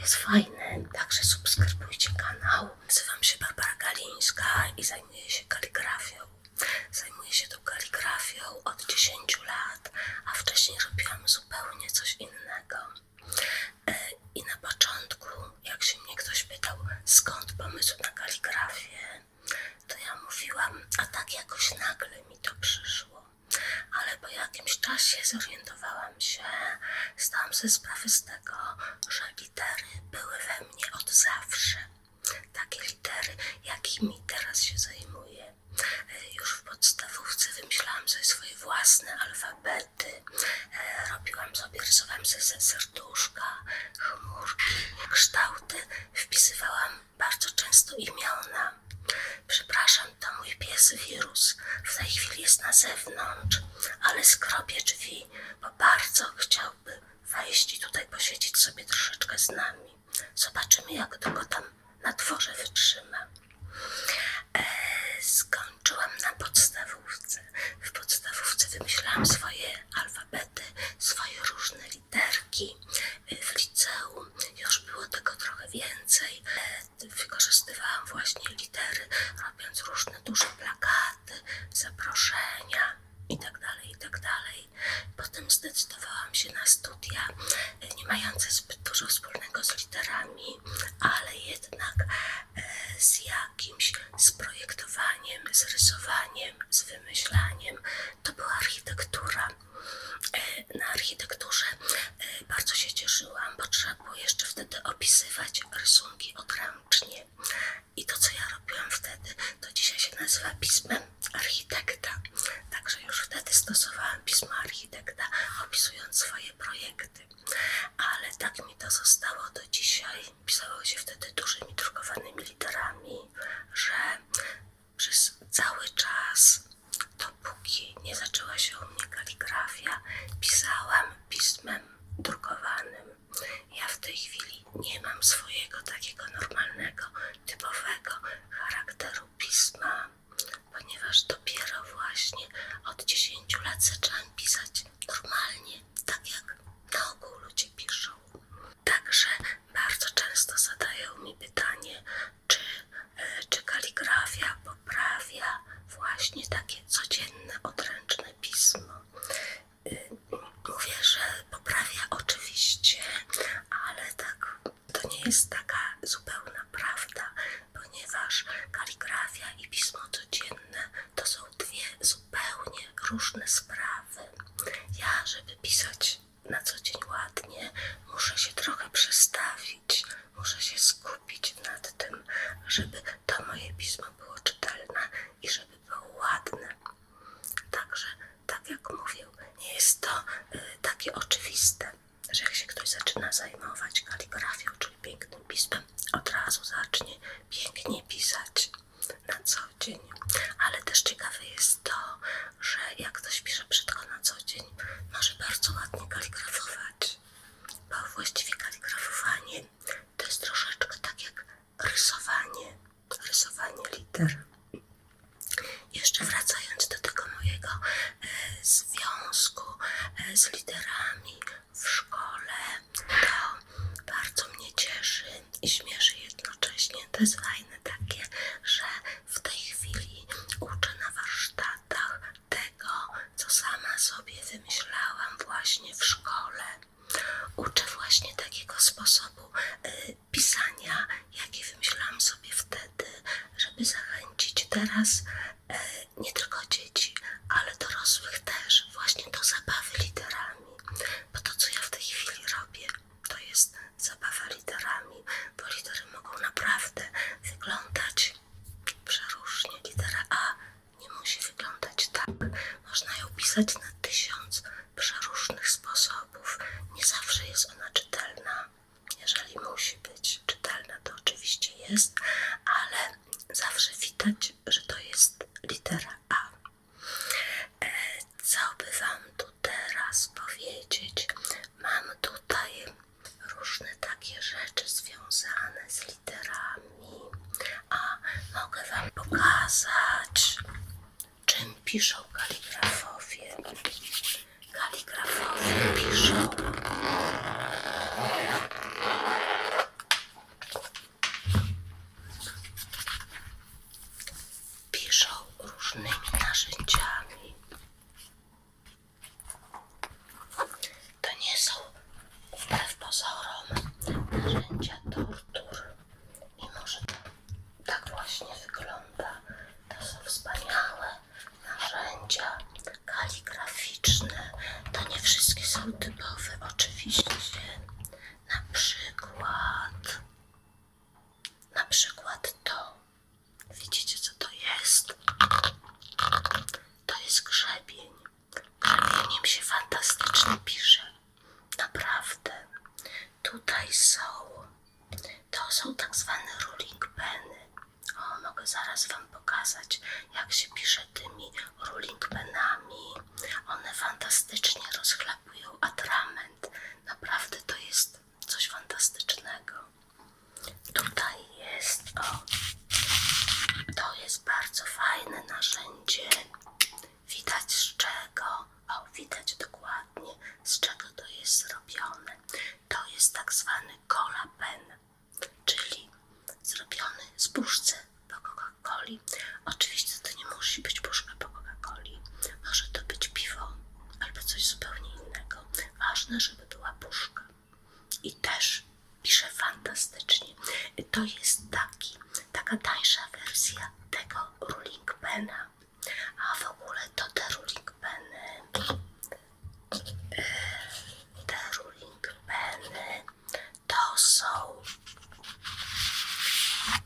jest fajne. Także subskrybujcie kanał. Nazywam się Barbara Galińska i zajmuję się kaligrafią. Zajmuję się tą kaligrafią od 10 lat, a wcześniej robiłam zupełnie coś innego. I na początku, jak się mnie ktoś pytał, skąd pomysł na kaligrafię, to ja mówiłam, a tak jakoś nagle mi to przyszło. Ale po jakimś czasie zorientowałam się, zdałam sobie sprawę z tego, że litery były we mnie od zawsze. Takie litery, jakimi teraz się zajmuję. Już w podstawówce wymyślałam sobie swoje własne alfabety. Rysowałam sobie serduszka, chmurki, kształty. Wpisywałam bardzo często imiona. Przepraszam, to mój pies Wirus. W tej chwili jest na zewnątrz, ale skrobię drzwi, bo bardzo chciałby wejść i tutaj posiedzieć sobie troszeczkę z nami. Zobaczymy, jak długo tam na dworze wytrzyma. Skończyłam na podstawówce. W podstawówce wymyślałam swoje alfabety, swoje różne literki. W liceum już było tego trochę więcej. Wykorzystywałam właśnie litery, robiąc różne duże plakaty, zaproszenia itd. Potem zdecydowałam się na studia, nie mające zbyt dużo wspólnego z literami, ale jednak z projektowaniem, z rysowaniem, z wymyślaniem. To była architektura. Na architekturze bardzo się cieszyłam, bo trzeba było jeszcze wtedy opisywać rysunki odręcznie. I to, co ja robiłam wtedy, to dzisiaj się nazywa pismem architekta. Także już wtedy stosowałam pismo architekta, opisując swoje projekty. Ale tak mi to zostało do dzisiaj. Pisało się wtedy dużymi drukowanymi literami, że przez cały czas, dopóki nie zaczęła się u mnie kaligrafia, pisałam pismem drukowanym. Ja w tej chwili nie mam swojego takiego normalnego, typowego charakteru pisma, ponieważ dopiero właśnie od 10 lat zaczęłam pisać normalnie, tak jak na ogół ludzie piszą. Także bardzo często zadają mi pytanie, czy kaligrafia poprawia właśnie takie codzienne, odręczne pismo. Mówię, że poprawia oczywiście, ale tak, to nie jest taka zupełna prawda, ponieważ kaligrafia i pismo codzienne to są dwie zupełnie różne sprawy. Ja, żeby pisać na co dzień ładnie, muszę się trochę przestawić, muszę się skupić nad tym, żeby to moje pismo było czytelne i żeby było ładne. Także, tak jak mówię, nie jest to takie oczywiste, że jak się ktoś zaczyna zajmować kaligrafią, czyli pięknym pismem, od razu zacznie pięknie pisać na co dzień. Ale też ciekawe jest to, że jak ktoś pisze brzydko na co dzień, może bardzo ładnie kaligrafować. Bo właściwie kaligrafowanie to jest troszeczkę tak jak rysowanie liter. Jeszcze wracając do tego mojego związku z literami w szkole, to bardzo mnie cieszy i śmieszy jednocześnie. To jest fajne takie, że w tej chwili uczę na warsztatach tego, co sama sobie wymyślałam właśnie w szkole. Uczę właśnie takiego sposobu pisania, jaki wymyślałam sobie wtedy, żeby zachęcić teraz nie tylko dzieci, ale dorosłych też właśnie do zabawy literami. Bo to, co ja w tej chwili robię, to jest zabawa literami, bo litery mogą naprawdę wyglądać przeróżnie. Litera A nie musi wyglądać tak. Można ją pisać na 1000 przeróżnych sposobów. Nie zawsze jest ona czytelna. Jeżeli musi być czytelna, to oczywiście jest, ale zawsze widać, że to jest litera A. Co by wam tu teraz powiedzieć? Mam tutaj różne takie rzeczy związane z literami. A mogę wam pokazać, czym piszą kaligrafowie. Kaligrafowie piszą narzędzia tortur. I może tak właśnie wygląda. To są wspaniałe narzędzia kaligraficzne. To nie wszystkie są typowe, oczywiście. Na przykład to. Widzicie, co to jest? To jest grzebień. Grzebieniem się fantastycznie pisze. Naprawdę. Tutaj to są tak zwane rolling peny. O, mogę zaraz wam pokazać, jak się pisze tymi rolling penami. One fantastycznie rozchlapują atrament. Naprawdę to jest coś fantastycznego. Tutaj to jest bardzo fajne narzędzie. Widać z czego, widać dokładnie, z czego to jest zrobione. To jest tak zwany cola pen, czyli zrobiony z puszce po Coca-Coli. Oczywiście to nie musi być puszka po Coca-Coli. Może to być piwo albo coś zupełnie innego. Ważne, żeby była puszka. I też pisze fantastycznie. To jest taka tańsza wersja tego rolling pena. A w ogóle to te rolling peny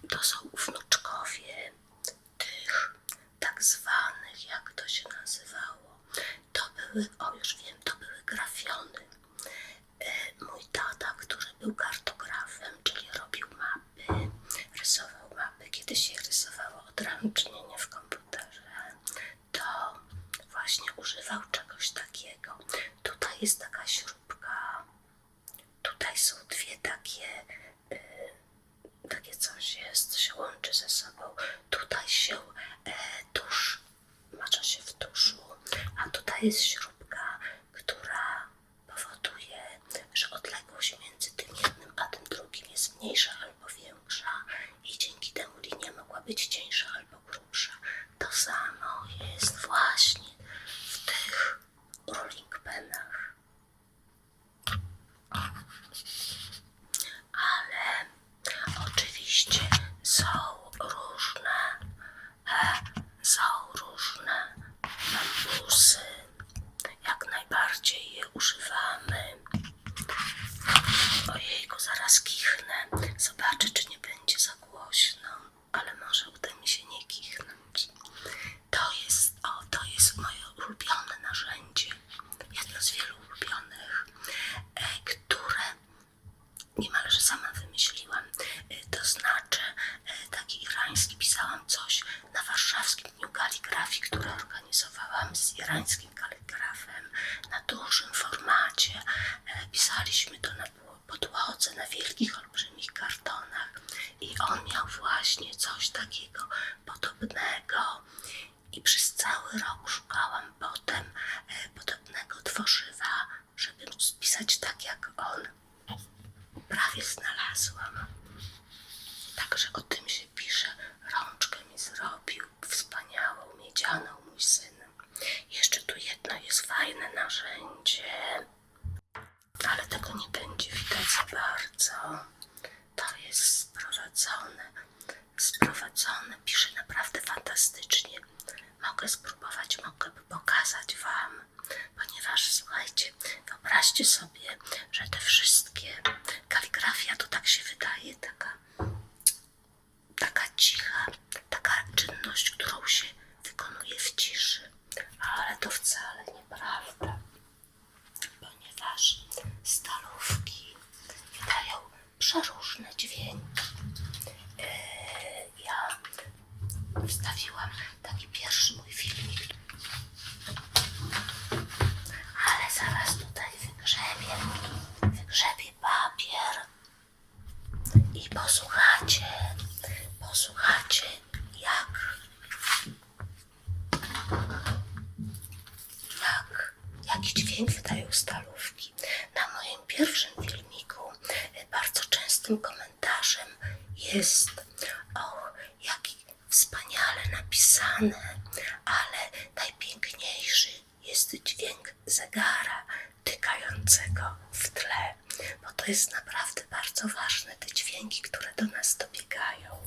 to są wnuczkowie tych tak zwanych, jak to się nazywało. Już wiem, to były grafiony. Mój tata, który był kartografem, czyli robił mapy, rysował mapy, kiedy się rysowało odręcznie, nie w komputerze, to właśnie używał czegoś takiego. Tutaj jest taka śrubka, tutaj są dwie takie coś jest, się łączy ze sobą. Tutaj się tusz, macza się w tuszu, a tutaj jest śrubka, która powoduje, że odległość między tym jednym a tym drugim jest mniejsza albo większa i dzięki temu linia mogła być cieńsza albo grubsza. To samo jest właśnie w tych rolling penach. Ale oczywiście są różne bambusy. Jak najbardziej je używamy. Ojejku, zaraz kichnę. Zobaczę, czy nie będzie za głośno, ale może uda mi się nie kichnąć. To jest moje ulubione narzędzie. Jedno z wielu ulubionych, które niemalże sama wymyśliłam. To znaczy, taki irański, pisałam coś na warszawskim dniu kaligrafii, które organizowałam z irańskim kaligrafem na dużym formacie. Pisaliśmy to na podłodze, na wielkich, olbrzymich kartonach i on miał właśnie coś takiego podobnego i przez cały rok szukałam potem podobnego tworzywa, żeby móc pisać tak jak on. Prawie znalazłam. Także o tym się pisze. Rączkę mi zrobił wspaniałą, miedzianą mój syn. Jeszcze tu jedno jest fajne narzędzie, ale tego nie będzie widać za bardzo. To jest sprowadzone. Pisze naprawdę fantastycznie. Mogę spróbować, mogę pokazać wam, ponieważ słuchajcie, wyobraźcie sobie, że te wszystkie kaligrafia to tak się wydaje, taka cicha, taka czynność, którą się wykonuje w ciszy, ale to wcale nieprawda, ponieważ stalówki wydają przeróżne dźwięki. Ja wstawiłam taki pierwszy mój filmik, ale zaraz tutaj wygrzebię papier i posłuchacie jaki dźwięk wydają stalówki. Na moim pierwszym filmiku bardzo częstym komentarzem jest: och, jaki wspaniale napisane, ale najpiękniejszy jest dźwięk zegara biegającego w tle, bo to jest naprawdę bardzo ważne, te dźwięki, które do nas dobiegają.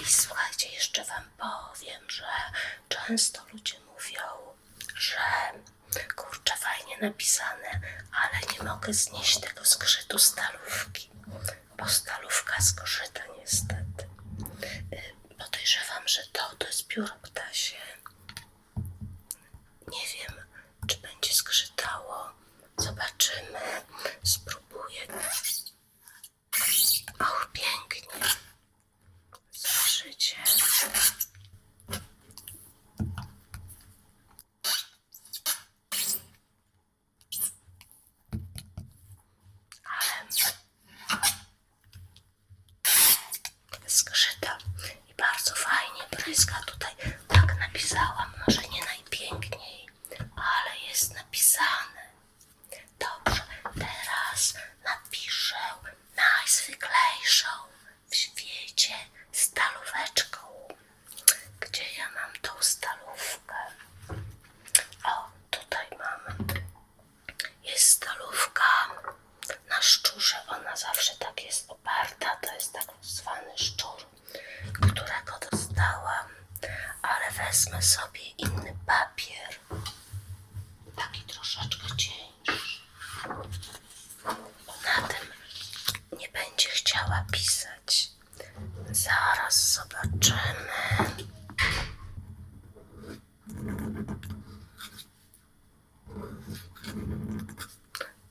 I słuchajcie, jeszcze wam powiem, że często ludzie mówią, że kurczę, fajnie napisane, ale nie mogę znieść tego zgrzytu stalówki, bo stalówka zgrzyta niestety. Podejrzewam, że to jest pióro ptasie. Nie wiem, czy będzie zgrzytało. Zobaczymy. Spróbuję. Och, pięknie. Zgrzycie. Zgrzyta i bardzo fajnie bryzga tutaj. Tak napisałam, może nie najpiękniej, ale jest napisane. Dobrze, teraz napiszę najzwyklejszą w świecie stalóweczką. Gdzie ja mam tą stalówkę? O, tutaj mam. Jest stalówka na szczurze, ona zawsze tak jest oparta, to jest tak zwany szczur, którego dostałam, ale wezmę sobie inny papier, taki troszeczkę cieńszy, bo na tym nie będzie chciała pisać. Zaraz zobaczymy.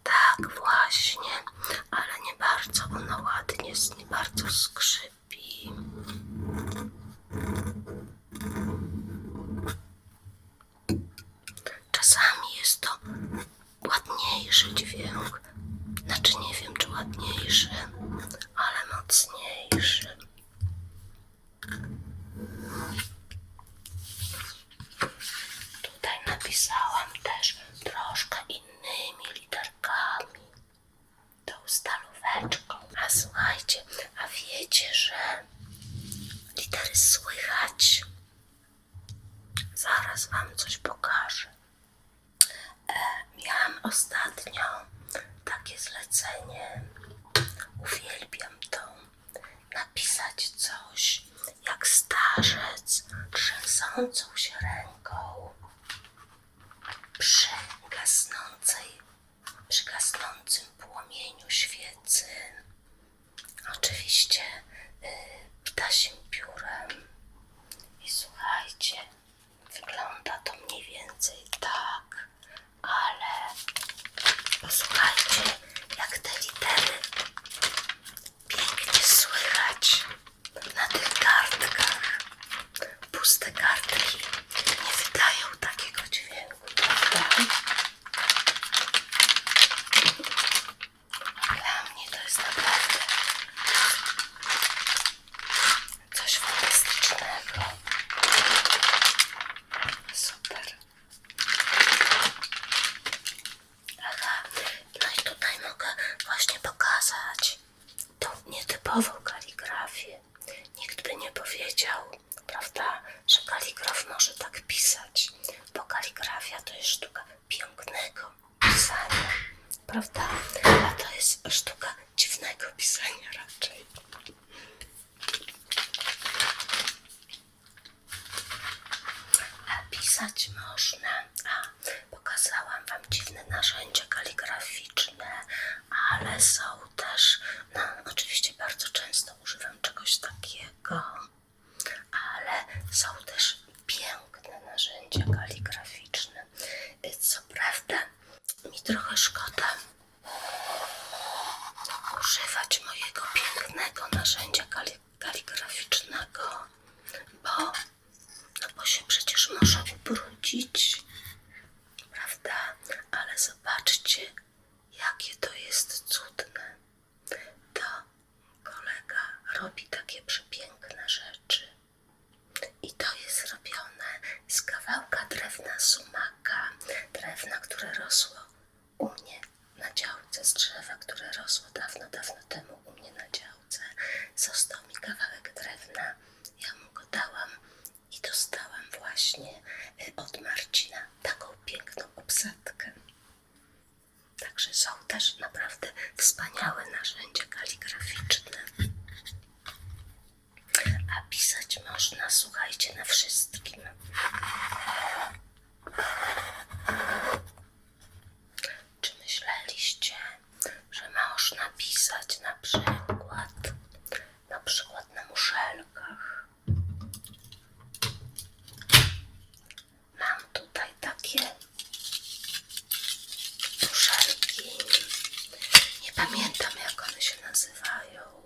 Tak właśnie, ale nie bardzo ona ładnie, nie bardzo skrzypi. Czasami jest to ładniejszy dźwięk, znaczy nie wiem czy ładniejszy, ale mocniejszy. Tutaj napisałam też troszkę innymi literkami tą stalóweczką. A słuchajcie, a wiecie, że litery słychać? Zaraz wam coś pokażę. Miałam ostatnio takie zlecenie, uwielbiam to, napisać coś jak starzec trzęsącą się ręką przy gasnącym płomieniu świecy. Oczywiście ptasim piórem. I słuchajcie, wygląda to mniej więcej tak, ale posłuchajcie, jak te litery pięknie słychać na tych kartkach. Puste kartki nie wydają takiego dźwięku, prawda? Dla mnie to jest naprawdę coś fantastycznego. Super. Aha, no i tutaj mogę właśnie pokazać tą nietypową kaligrafię. Nikt by nie powiedział, prawda, że kaligraf może tak pisać, bo kaligrafia to jest sztuka pięknego pisania, prawda, a to jest sztuka dziwnego pisania raczej. A pisać można. Pokazałam wam dziwne narzędzia kaligraficzne, ale są też, no oczywiście bardzo często używam czegoś takiego, ale są też piękne narzędzia kaligraficzne. Co prawda mi trochę szkoda używać mojego pięknego narzędzia kaligraficznego, bo się przecież może ubrudzić, prawda? Ale zobaczcie, jakie to jest cudne. To kolega robi takie przepiękne rzeczy. I to jest zrobione z kawałka drewna sumaka, drewna, które rosło u mnie na działce, z drzewa, które rosło dawno, dawno temu u mnie na działce. Został mi kawałek drewna, ja mu go dałam i dostałam właśnie od Marcina taką piękną obsadkę. wspaniałe narzędzie kaligraficzne. A pisać można, słuchajcie, na wszystkim. Czy myśleliście, że można pisać na przykład na muszelkach? Mam tutaj takie muszelki. Nie pamiętam, jak one się nazywają.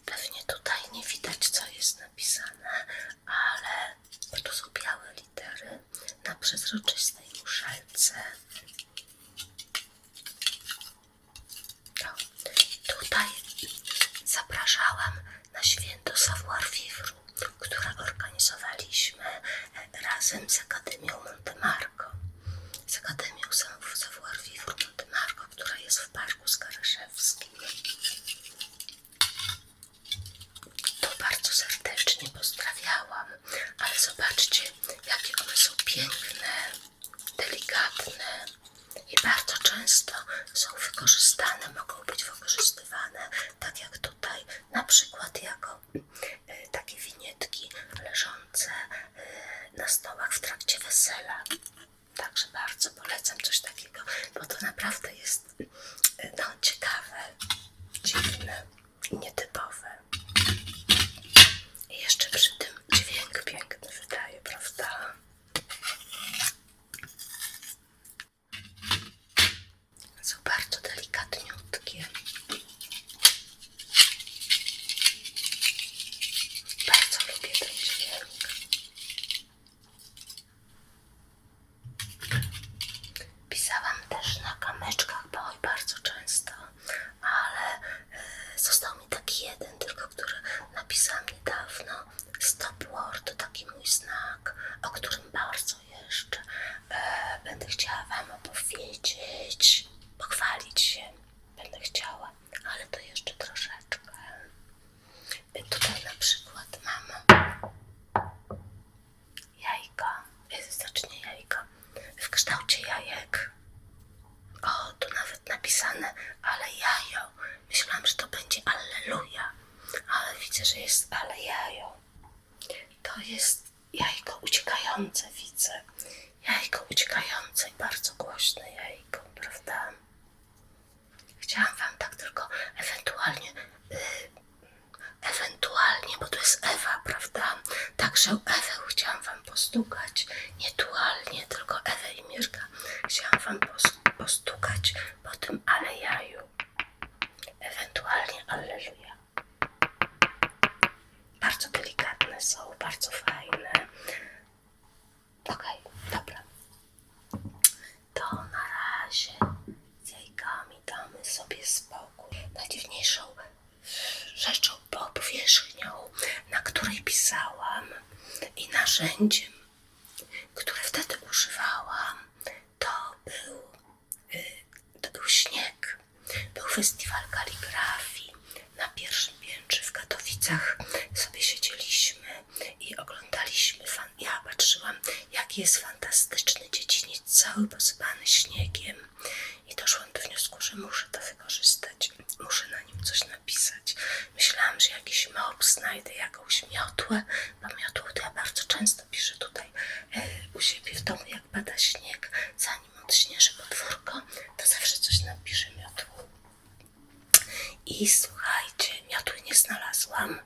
Pewnie tutaj nie widać, co jest napisane, ale tu są białe litery na przezroczystej muszelce. Tutaj zapraszałam na święto Savoir-vivre, które organizowaliśmy razem z Akademią Montemarco. Z Akademią Savoir-vivre Montemarco, która jest w Parku Skaraszewskim. To bardzo serdecznie pozdrawiałam, ale zobaczcie, jakie one są piękne, delikatne i bardzo często są wykorzystywane, mogą być wykorzystywane, tak jak tutaj, na przykład jako takie winietki leżące na stołach w trakcie wesela. Także bardzo polecam coś takiego, bo to naprawdę jest ciekawe, dziwne i nietypowe. I jeszcze przy tym dźwięk piękny wydaje, prawda? Są bardzo delikatniutkie. Bardzo lubię ten dźwięk. Pisałam też na kamyczkach bardzo często, ale został mi taki jeden tylko, który napisałam niedawno. Stop War to taki mój znak, o którym bardzo jeszcze będę chciała wam opowiedzieć, pochwalić się będę chciała, ale to jeszcze troszeczkę. Tutaj na przykład mam jajka, znacznie jajka w kształcie jajek. O, tu nawet napisane ale jajo. Myślałam, że to będzie alleluja, ale widzę, że jest ale jajo. To jest jajko uciekające, widzę. Jajko uciekające i bardzo głośne jajko, prawda? Chciałam wam tak tylko ewentualnie, bo to jest Ewa, prawda? Także Ewę chciałam wam postukać. Nie dualnie, tylko Ewę i Mirka. Chciałam wam postukać po tym ale jaju. Ewentualnie alleluja. Bardzo delikatne są, bardzo fajne. Okej, dobra. To na razie z jajkami damy sobie spokój. Najdziwniejszą rzeczą, powierzchnią, na której pisałam i narzędziem, które wtedy używałam, to był śnieg. Był festiwal kaligrafii na pierwszym piętrze w Katowicach. Sobie siedzieliśmy i oglądaliśmy. Ja patrzyłam, jaki jest fantastyczny dziedziniec, cały posypany śniegiem. I doszłam do wniosku, że muszę to wykorzystać. Muszę na nim coś napisać. Myślałam, że jakiś mop znajdę, jakąś miotłę. Bo miotłą to ja bardzo często piszę tutaj u siebie w domu, jak pada śnieg. Zanim odśnieżę podwórko, to zawsze coś napiszę miotłą. I słuchajcie, miotły nie znalazłam,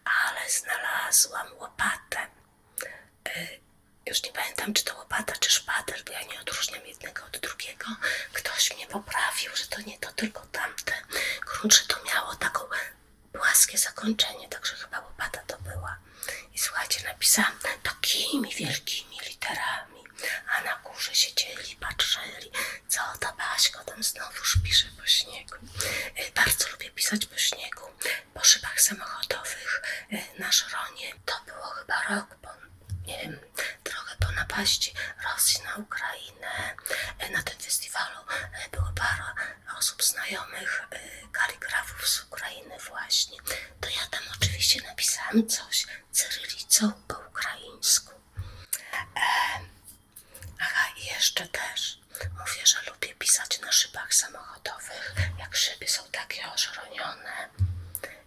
ale znalazłam łopatę. Już nie pamiętam, czy to łopata, czy szpadel, bo ja nie odróżniam jednego od drugiego. Ktoś mnie poprawił, że to nie to, tylko tamte. Grunt, że to miało taką płaskie zakończenie, także chyba łopata to była. I słuchajcie, napisałam takimi wielkimi literami, a na górze siedzieli, patrzyli, co ta Baśko tam znowuż pisze po śniegu. Bardzo lubię pisać po śniegu, po szybach samochodowych, na Żeronie. To było chyba rok po, nie wiem, trochę po napaści Rosji na Ukrainę. Na tym festiwalu było parę osób znajomych, kaligrafów z Ukrainy właśnie. To ja tam oczywiście napisałam coś cyrylicą po ukraińsku. Aha, i jeszcze też Mówię, że lubię pisać na szybach samochodowych, jak szyby są takie oszronione.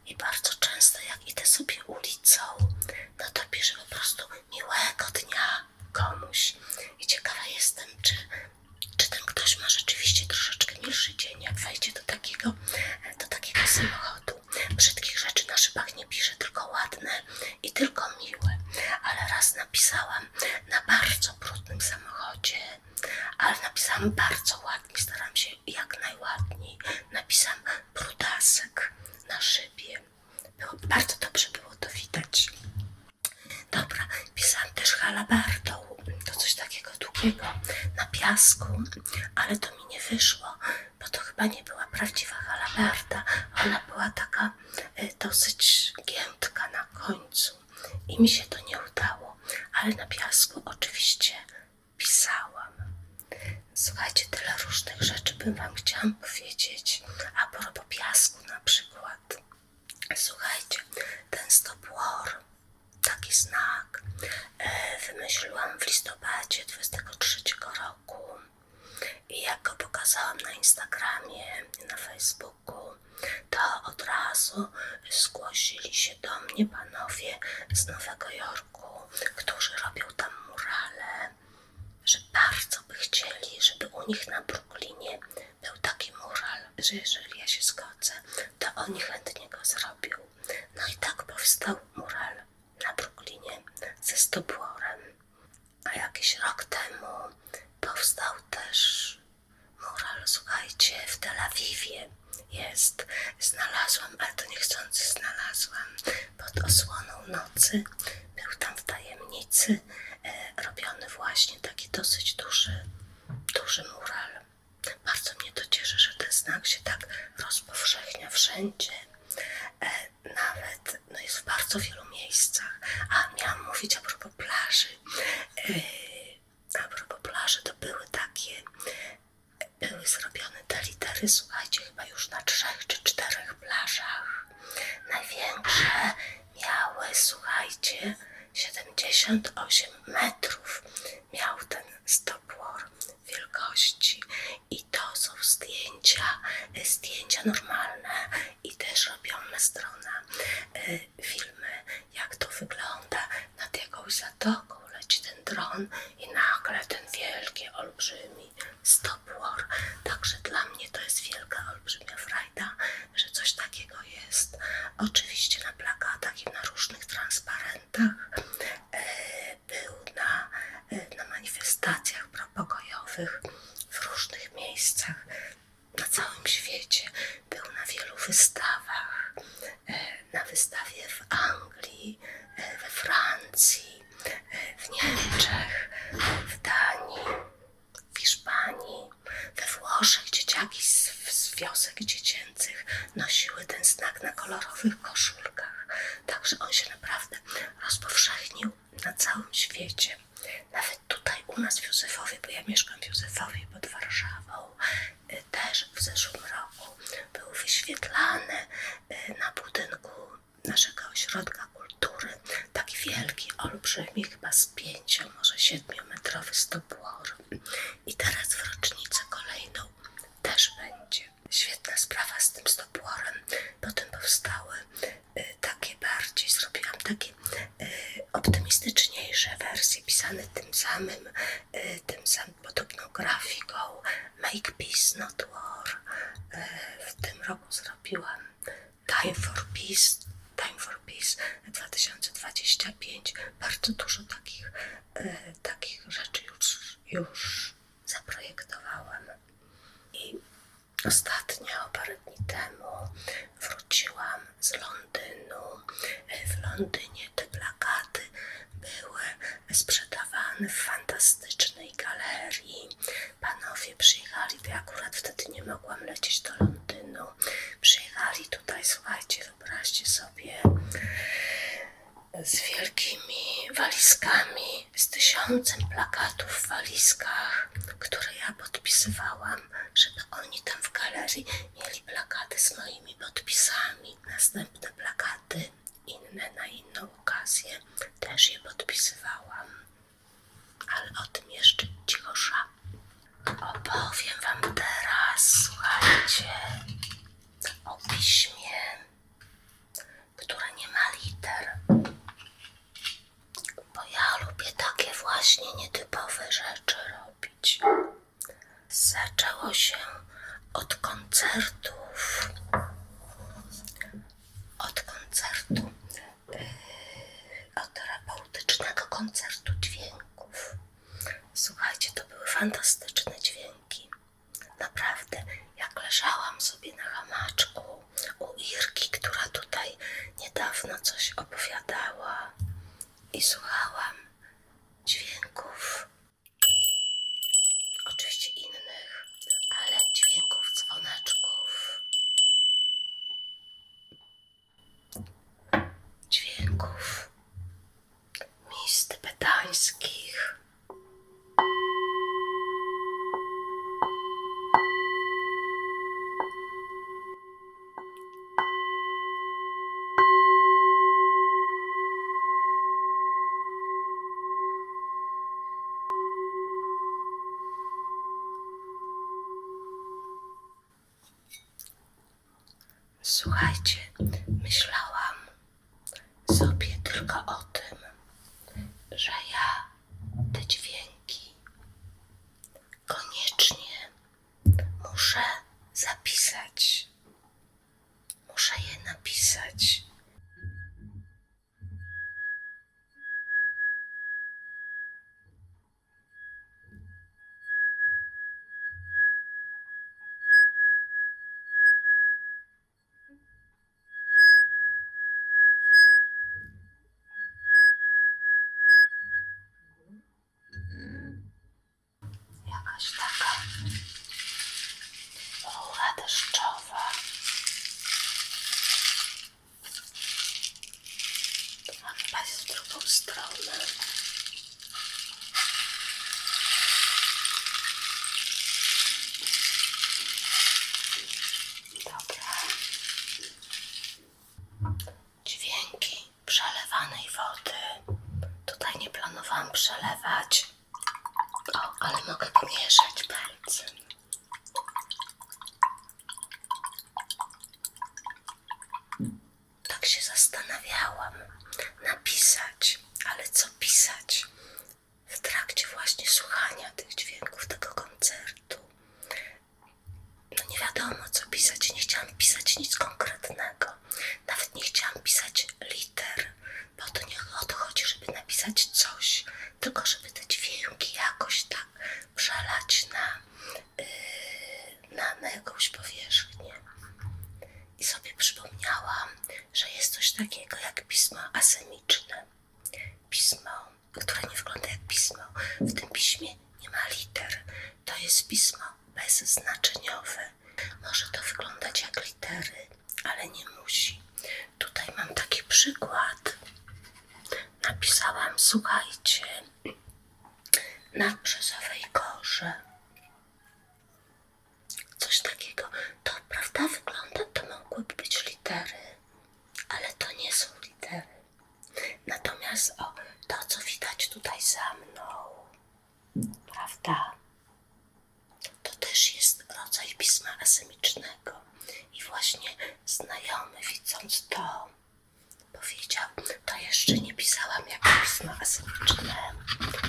I bardzo często jak idę sobie ulicą, no to piszę po prostu miłego dnia komuś. I ciekawa jestem, czy ten ktoś ma rzeczywiście troszeczkę milszy dzień, jak wejdzie do takiego samochodu. Brzydkich rzeczy na szybach nie piszę, tylko ładne i tylko miłe. Ale raz napisałam na bardzo brudnym samochodzie, ale napisałam bardzo ładnie, staram się jak najładniej. Napisałam brudasek na szybie. Bardzo dobrze było to widać. Dobra, pisałam też halabardą, to coś takiego długiego, na piasku, ale to mi nie wyszło, bo to chyba nie była prawdziwa halabarda. Ona była taka dosyć giętka na końcu i mi się to nie udało, ale na piasku oczywiście pisałam. Słuchajcie, tyle różnych rzeczy bym wam chciałam powiedzieć, a propos piasku na przykład. Słuchajcie, ten stop war, taki znak, wymyśliłam w listopadzie 23 roku i jak go pokazałam na Instagramie, na Facebooku, to od razu zgłosili się do mnie panowie z Nowego Jorku, którzy robią tam murale, że bardzo by chcieli, żeby u nich na Brooklynie był taki mural, że jeżeli ja się zgodzę, to oni chętnie go zrobią. No i tak powstał mural na Brooklynie ze stop warem. A jakiś rok temu powstał też mural, słuchajcie, w Tel Awiwie jest. Znalazłam, ale to niechcący znalazłam, pod osłoną nocy. Był tam w tajemnicy robiony właśnie taki dosyć duży mural. Bardzo mnie to cieszy, że ten znak się tak rozpowszechnia wszędzie. Nawet jest w bardzo wielu miejscach. A miałam mówić a propos plaży. A propos plaży, to były zrobione te litery, słuchajcie, chyba już na 3 czy 4 plażach. Największe miały, słuchajcie, 78 metrów miał ten stop war wielkości. I to są zdjęcia normalne i też robione strona, filmy, jak to wygląda nad jakąś zatoką. Leci ten dron i nagle ten wielki, olbrzymi stop war. Także dla mnie to jest wielka, olbrzymia frajda, że coś takiego jest. Oczywiście na plakatach i na różnych transparentach był na manifestacjach propokojowych w różnych miejscach na całym świecie. Był na wielu wystawach. Na wystawie w Anglii, we Francji, w Niemczech, w Danii, w Hiszpanii, we Włoszech. Dzieciaki z wiosek dziecięcych nosiły ten znak na kolorowych koszulkach. Także on się naprawdę rozpowszechnił na całym świecie. Nawet tutaj u nas w Józefowie, bo ja mieszkam w Józefowie pod Warszawą, też w zeszłym roku był wyświetlany na budynku naszego ośrodka kultury taki wielki, olbrzymi, chyba z 5, może 7-metrowy stop war. I teraz w rocznicę kolejną też będzie. Świetna sprawa z tym stop warem. Potem powstały zrobiłam takie optymistyczniejsze wersje pisane tym samym podobną grafiką. Make peace, not war. W tym roku zrobiłam Time for Peace 2025. Bardzo dużo takich rzeczy już zaprojektowałam. I ostatnio, parę dni temu, wróciłam z Londynu. W Londynie te plakaty były sprzedawane w fantastycznej galerii. Panowie przyjechali, bo ja akurat wtedy nie mogłam lecieć do Londynu. Przyjechali tutaj, słuchajcie, wyobraźcie sobie, z wielkimi walizkami, z 1000 plakatów w walizkach, które ja podpisywałam, żeby oni tam w galerii mieli plakaty z moimi podpisami. Następne plakaty, inne na inną okazję, też je podpisywałam. Ale o tym jeszcze cichosza. Opowiem wam teraz, słuchajcie, o piśmie, które nie ma liter, bo ja lubię takie właśnie nietypowe rzeczy robić. Zaczęło się od koncertów, od terapeutycznego koncertu dźwięków. Słuchajcie, to były fantastyczne dźwięki. Naprawdę, jak leżałam sobie na hamaczku u Irki, która tutaj niedawno coś opowiadała i słuchałam dźwięków, oczywiście innych, ale dźwięków dzwoneczków, dźwięków mis tybetańskich, słuchajcie, myślałam sobie tylko o tym, że ja te dźwięki koniecznie muszę zapisać. Muszę je napisać. Jakaś taka rura deszczowa. A chyba jest w drugą stronę. Dobra. Dźwięki przelewanej wody. Tutaj nie planowałam przelewać. O, ale mogę pomieszać palcem. Tak się zastanawiałam, napisać, ale co pisać w trakcie właśnie słuchania tych dźwięków, tego koncertu. No nie wiadomo co pisać, nie chciałam pisać nic konkretnego. Nawet nie chciałam pisać liter, bo to nie o to chodzi, żeby napisać coś, tylko żeby te dźwięki jakoś tak przelać na jakąś powierzchnię. I sobie przypomniałam, że jest coś takiego jak pismo asemiczne. Pismo, które nie wygląda jak pismo. W tym piśmie nie ma liter. To jest pismo bezznaczeniowe. Może to wyglądać jak litery, ale nie musi. Tutaj mam taki przykład. Napisałam, słuchajcie, na brzozowej korze. Coś takiego. To prawda wygląda, to mogłyby być litery, ale to nie są litery. Natomiast to, co widać tutaj za mną, prawda, to też jest rodzaj pisma asemicznego. I właśnie znajomy, widząc to, powiedział, to jeszcze nie pisałam jako pismo asemiczne,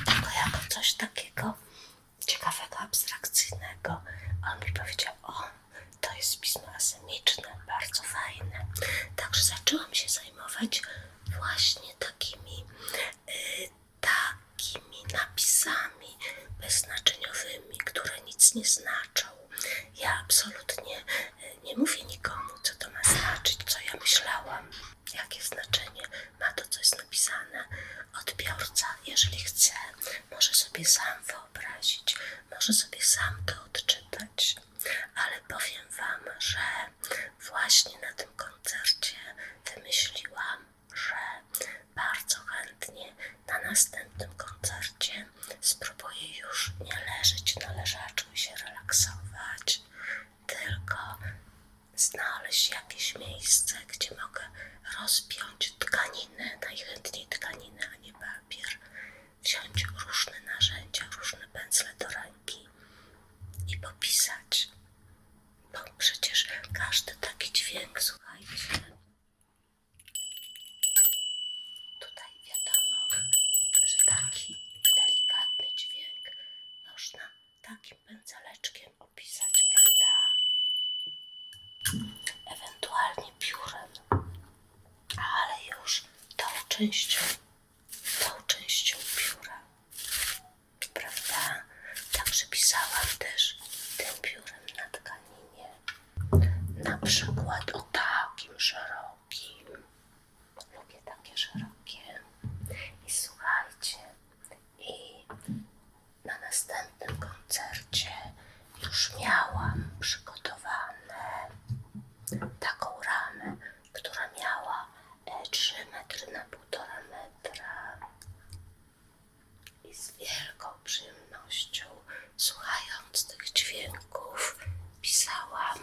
tylko jako coś takiego ciekawego, abstrakcyjnego. On mi powiedział, o, to jest pismo asemiczne, bardzo fajne. Także zaczęłam się zajmować właśnie takimi napisami bezznaczeniowymi, które nic nie znaczą. Ja absolutnie nie mówię nikomu, co to ma znaczyć, co ja myślałam, jakie znaczenie ma to, co jest napisane. Odbiorca, jeżeli chce, może sobie sam wyobrazić, może sobie sam to odczytać. Ale powiem wam, że właśnie na tym koncercie wymyśliłam, że bardzo chętnie na następnym koncercie spróbuję już nie leżeć na leżaczku i się relaksować, tylko znaleźć jakieś miejsce, gdzie mogę rozpiąć tkaninę, najchętniej tkaninę, a nie papier, wziąć różne narzędzia, różne pędzle do ręki częścią pióra, prawda? Także pisałam też tym piórem na tkaninie. Na przykład o takim szerokim. Lubię takie szerokie. I słuchajcie, i na następnym koncercie już miałam przygotowane taką ramę, która miała 3 metry na 1,5 metra. I z wielką przyjemnością, słuchając tych dźwięków, pisałam.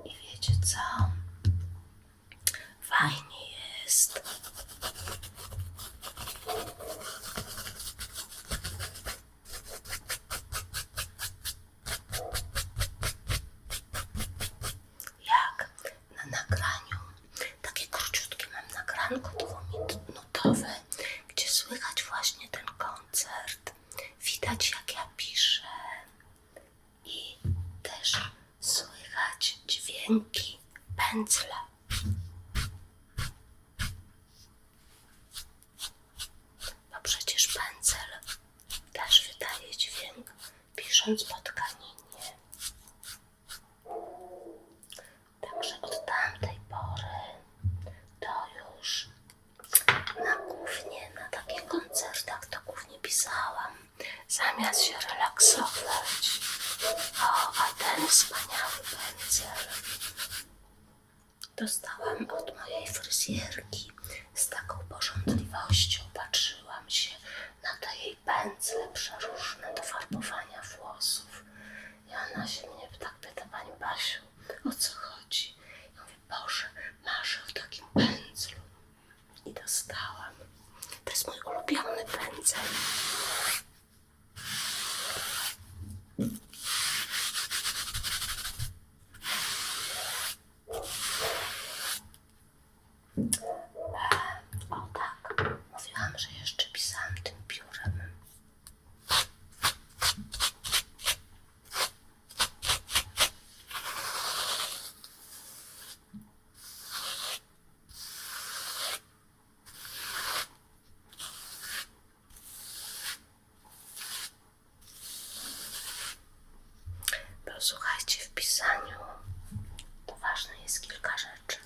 I wiecie co? Fajnie jest. Jak na nagraniu, takie króciutkie mam nagranko dwuminutowe, gdzie słychać właśnie ten koncert. Widać, jak ja piszę i też słychać dźwięki pędzla. Bo przecież pędzel też wydaje dźwięk, pisząc po tkaninie. Także od tamtej pory to już na takich koncertach to głównie pisałam, zamiast się relaksować. O, a ten wspaniały pędzel dostałam od mojej fryzjerki. Z taką pożądliwością patrzyłam się na te jej pędzle przeróżne do farbowania włosów. I ona się mnie tak pyta: pani Basiu, o co chodzi? Ja mówię: Boże, marzę o takim pędzlu. I dostałam. To jest mój ulubiony pędzel. O tak, mówiłam, że jeszcze pisałam tym piórem. Bo słuchajcie, w pisaniu to ważne jest kilka rzeczy.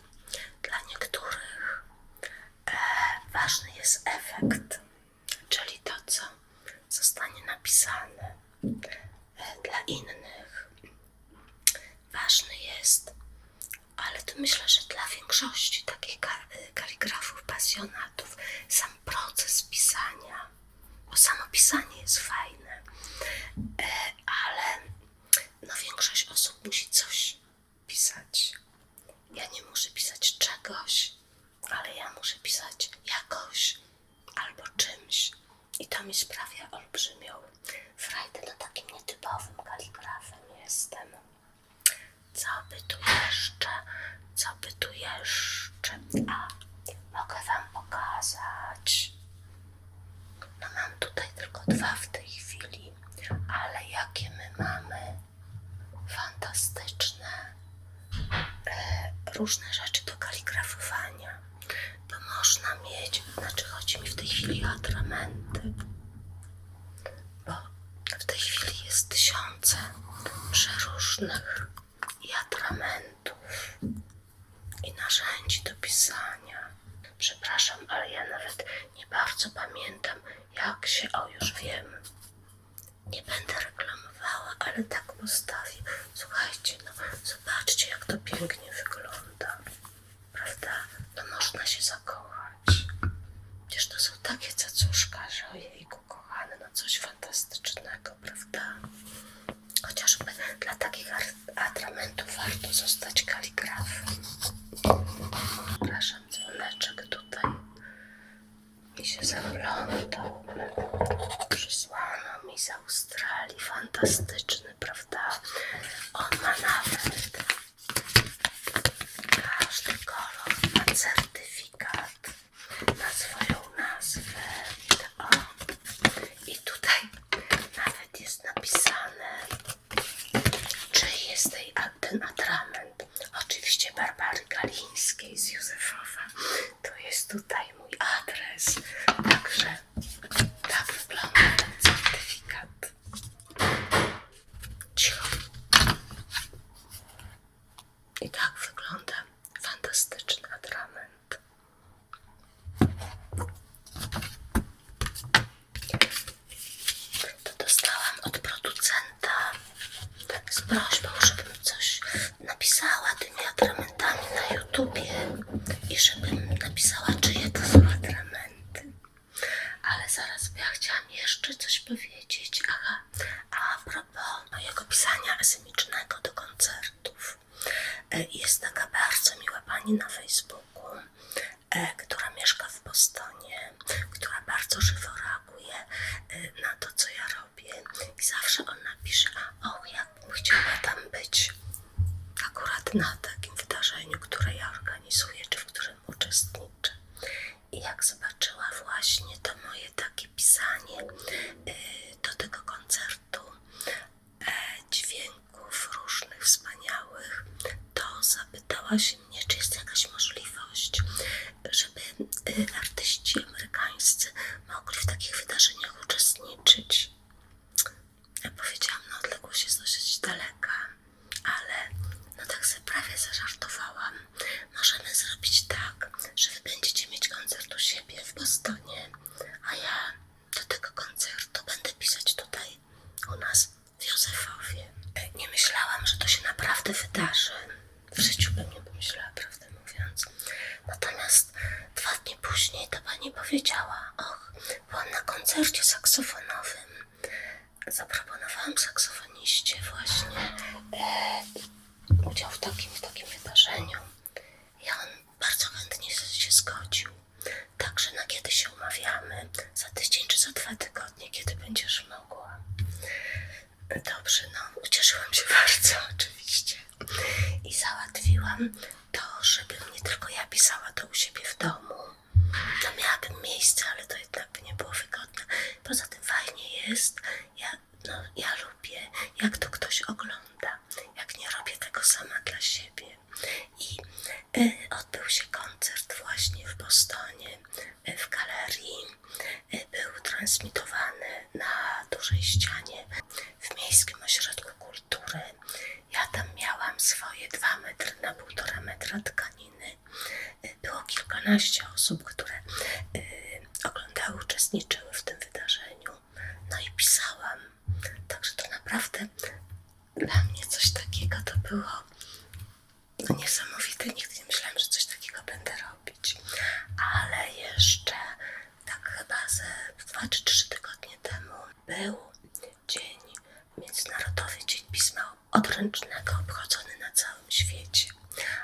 Dla niektórych ważny jest efekt, czyli to, co zostanie napisane. Dla innych ważny jest, ale to myślę, że dla większości takich kaligrafów, pasjonatów, sam proces pisania, bo samo pisanie jest fajne, ale no większość osób musi coś pisać. Ja nie muszę pisać czegoś, ale ja muszę pisać jakoś albo czymś. I to mi sprawia olbrzymią frajdę. No takim nietypowym kaligrafem jestem. Co by tu jeszcze? A, mogę wam pokazać. No mam tutaj tylko 2 w tej chwili, ale jakie my mamy fantastyczne różne rzeczy do kaligrafowania. Bo można mieć, chodzi mi w tej chwili o atramenty, bo w tej chwili jest 1000 przeróżnych i atramentów i narzędzi do pisania. Przepraszam, ale ja nawet nie bardzo pamiętam, jak się, już wiem, nie będę reklamowała, ale tak postawię. Słuchajcie, no zobaczcie, jak to pięknie wygląda, prawda? No można się zakochać. Przecież to są takie cacuszka, że ojejku kochane, no coś fantastycznego, prawda? Chociażby dla takich atramentów warto zostać kaligrafem. Przepraszam, dzwoneczek tutaj mi się zaplątał. Przysłano mi z Australii, fantastyczny, prawda? On ma nawet Galińskiej z Józefowa. To jest tutaj mój adres. Także tak wygląda ten certyfikat. Cicho. I tak wygląda fantastyczny atrament. To dostałam od producenta z prośbą, żebym coś napisała tymi atramentami na YouTubie i żebym napisała, czyje to są atramenty. Ale zaraz ja chciałam jeszcze coś powiedzieć. Aha, a propos mojego pisania asymicznego do koncertów. Jest taka bardzo miła pani na Facebooku, która mieszka w Bostonie, która bardzo żywo reaguje na to, co ja robię. I zawsze ona pisze, ja bym chciała tam być akurat na takim wydarzeniu, które ja organizuję, czy w którym uczestniczę. I jak zobaczyła właśnie to moje takie pisanie do tego koncertu, dźwięków różnych wspaniałych, to zapytała się mnie, czy jest jakaś możliwość, żeby artyści amerykańscy mogli w takich wydarzeniach uczestniczyć. Ja powiedziałam, odległość jest dosyć daleka, ale tak sobie prawie zażartowałam. Możemy zrobić tak, że wy będziecie mieć koncert u siebie w Bostonie, a ja do tego koncertu będę pisać tutaj u nas w Józefowie. Nie myślałam, że to się naprawdę wydarzy. W życiu bym nie pomyślała, prawdę mówiąc. Natomiast 2 dni później ta pani powiedziała, byłam na koncercie saksofonowym. Zaproponowałam saksofoniście właśnie udział w takim wydarzeniu. I on bardzo chętnie się zgodził. Także na kiedy się umawiamy? Za tydzień czy za 2 tygodnie, kiedy będziesz mogła? Dobrze, ucieszyłam się bardzo oczywiście. I załatwiłam to, żebym nie tylko ja pisała to u siebie w domu. Miałabym miejsce, ale to jednak by nie było wygodne. Poza tym fajnie jest. Ja lubię, jak to ktoś ogląda, jak nie robię tego sama dla siebie. I odbył się koncert właśnie w Bostonie, w galerii. Był transmitowany na dużej ścianie w Miejskim Ośrodku Kultury. Ja tam miałam swoje 2 metry na 1,5 metra tkaniny. Było kilkanaście osób, które oglądały, uczestniczyły w tym wydarzeniu. I pisałam. Także to naprawdę dla mnie coś takiego to było niesamowite. Nigdy nie myślałam, że coś takiego będę robić. Ale jeszcze tak chyba ze 2 czy 3 tygodnie temu był Międzynarodowy Dzień Pisma Odręcznego obchodzony na całym świecie.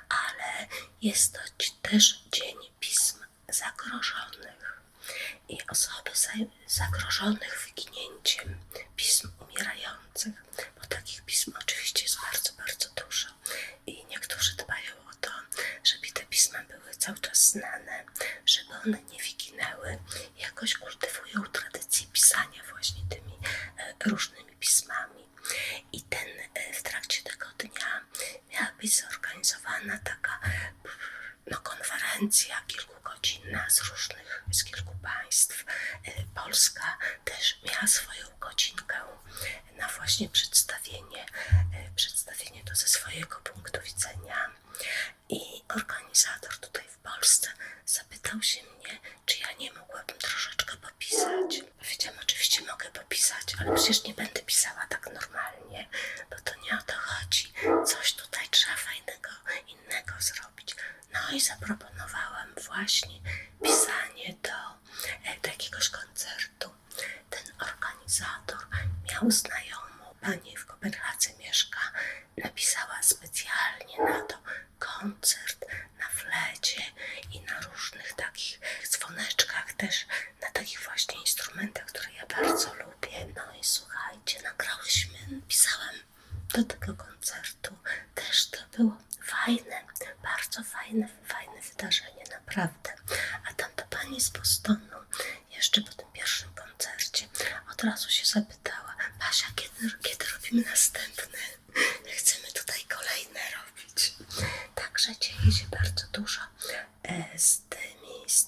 Ale jest to też Dzień Pism Zagrożonych. I osoby zagrożonych wyginięciem, pism umierających, bo takich pism oczywiście jest bardzo, bardzo dużo. I niektórzy dbają o to, żeby te pisma były cały czas znane, żeby one nie wyginęły. Jakoś kultywują tradycję pisania właśnie tymi różnymi pismami. I w trakcie tego dnia miała być zorganizowana taka konferencja kilkugodzinna z kilku państw. Polska też miała swoją godzinkę na właśnie przedstawienie to ze swojego punktu widzenia. I organizator tutaj w Polsce zapytał się mnie, czy ja nie mogłabym troszeczkę popisać. Powiedziałam, oczywiście mogę popisać, ale przecież nie będę pisała tak normalnie, bo to nie o to chodzi. Coś tutaj trzeba fajnego, innego zrobić. I zaproponowałam właśnie pisanie do jakiegoś koncertu. Ten organizator miał znajomą, pani w Kopenhadze mieszka, napisała specjalnie na to koncert na flecie i na różnych takich dzwoneczkach, też na takich właśnie instrumentach, które ja bardzo lubię. I słuchajcie, pisałam do tego koncertu. Też to było fajne, bardzo fajne wydarzenie, naprawdę. A tamta pani z Bostonu, jeszcze po tym pierwszym koncercie, od razu się zapytała, Basia, kiedy robimy następne? Chcemy tutaj kolejne robić. Także dzieje się bardzo bardzo duża, z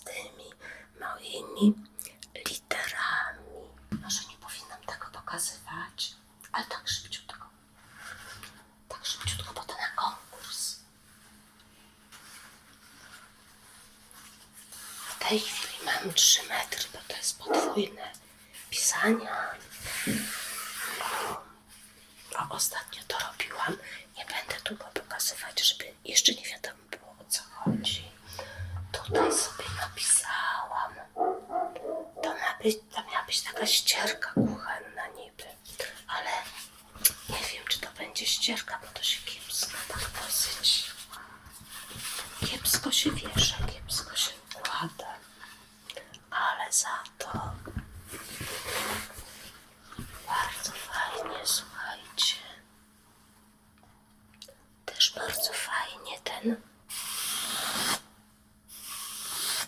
tymi moimi literami. Może nie powinnam tego pokazywać, ale tak szybciutko, bo to na konkurs. W tej chwili mam 3 metry, bo to jest podwójne pisania. Bo ostatnio to robiłam. Nie będę długo pokazywać, żeby jeszcze nie wiadomo było, o co chodzi. Tutaj sobie napisałam. To miała być taka ścierka kuchenna niby, ale nie wiem, czy to będzie ścierka, bo to się kiepsko tak dosyć. Kiepsko się wiesza, kiepsko się układa, ale za to bardzo fajnie, słuchajcie. Też bardzo fajnie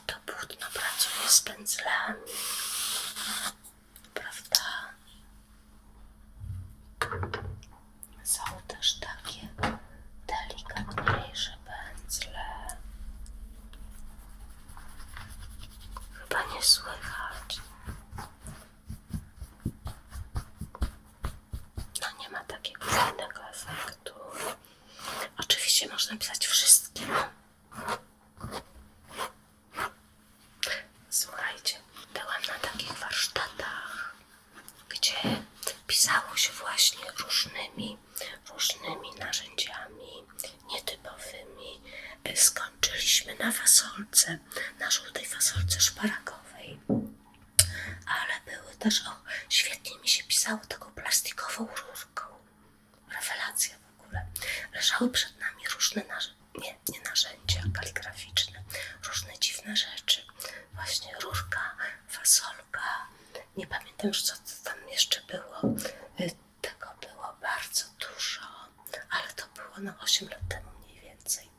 to płótno pracuje z pędzlami, prawda? Są też takie delikatniejsze pędzle. Chyba nie słychać. No nie ma takiego fajnego efektu. Oczywiście można pisać wszystkim. Słuchajcie, byłam na takich warsztatach, gdzie pisało się właśnie różnymi narzędziami nietypowymi. Skończyliśmy na fasolce, na żółtej fasolce szparagowej, ale były też, świetnie mi się pisało taką plastikową rurką. Rewelacja w ogóle. Leżały przed nami różne nie narzędzia kaligraficzne, różne dziwne rzeczy. Właśnie rurka, fasolka, nie pamiętam już co tam jeszcze było. Tego było bardzo dużo, ale to było 8 lat temu mniej więcej.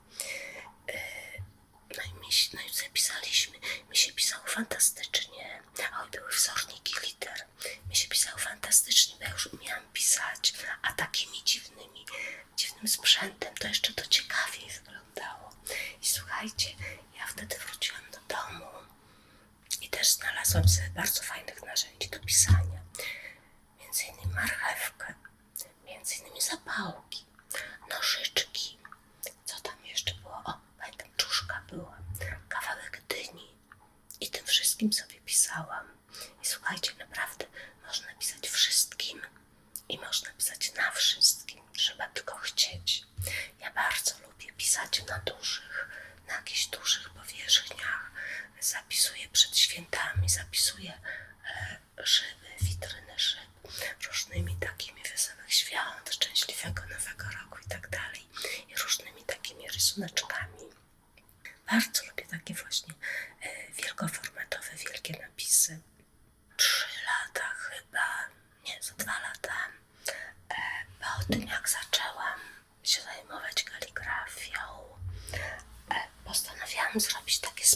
No i zapisaliśmy. Mi się pisało fantastycznie. Oj, były wzorniki liter. Mi się pisało fantastycznie, bo ja już umiałam pisać, a takimi dziwnym sprzętem to jeszcze to ciekawiej wyglądało. I słuchajcie, ja wtedy wróciłam do domu i też znalazłam sobie bardzo fajnych narzędzi do pisania. Między innymi marchewkę, między innymi zapałki, nożyczki. Co tam jeszcze było? Pamiętam, czuszka była, kawałek dyni i tym wszystkim sobie pisałam. I słuchajcie, naprawdę można pisać wszystkim i można pisać na wszystkim. Trzeba tylko chcieć. Ja bardzo lubię pisać na jakichś dużych powierzchniach. Zapisuję przed świętami, zapisuję szyby, witryny szyb, różnymi takimi wesołych świąt, szczęśliwego nowego roku i tak dalej. I różnymi takimi rysuneczkami. Bardzo lubię takie właśnie wielkoformatowe, wielkie napisy. 3 lata chyba, nie, za 2 lata. Po tym jak zaczęłam się zajmować kaligrafią, postanowiłam zrobić takie